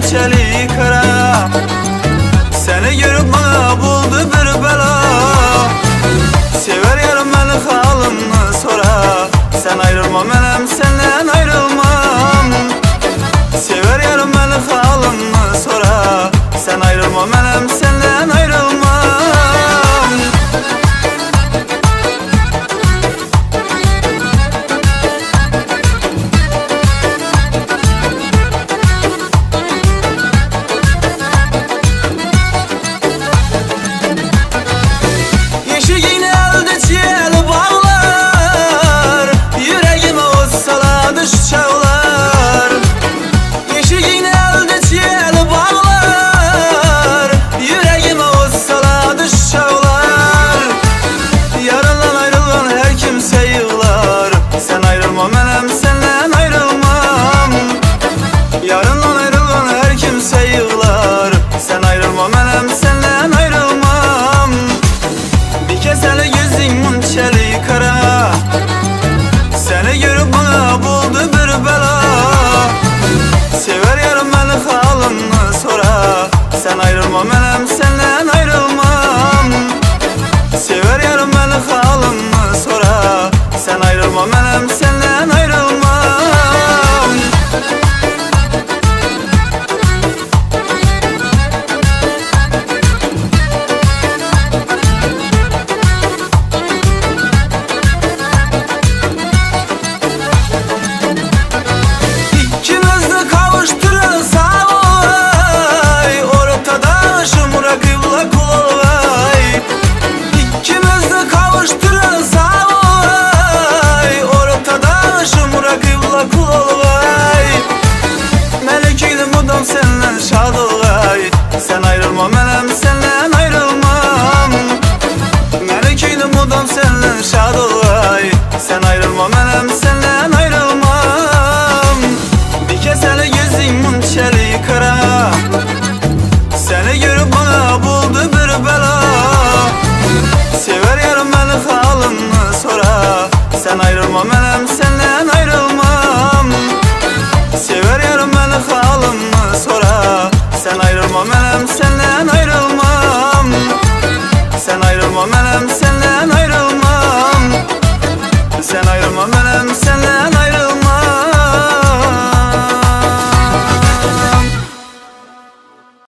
çelik kara. Seni görüp bana buldu bir bela. Sever yarım beni halımı sonra. Sen ayrılma benim senden ayrılmam. Sever yarım beni halımı sonra. Sen ayrılma benim senden ayrılmam. Seni görüp bana buldu bir bela. Sever yarım beni halımı sonra. Sen ayrılma benim senden ayrılmam. Sever yarım beni halımı sonra. Sen ayrılma benim senden ayrılmam. Senden şad olay. Sen ayrılma benim senden ayrılmam. Melekeydim budam senden şad olay. Sen ayrılma benim senden ayrılmam. Bir keseli gözümün çelik kara. Seni görüp bana buldu bir bela. Sever yarım beni halımı sonra. Sen ayrılma benim senden ayrılmam. Sever yarım beni halımı sonra. Sen ayrılma benim senden ayrılmam. Sen ayrılma benim senden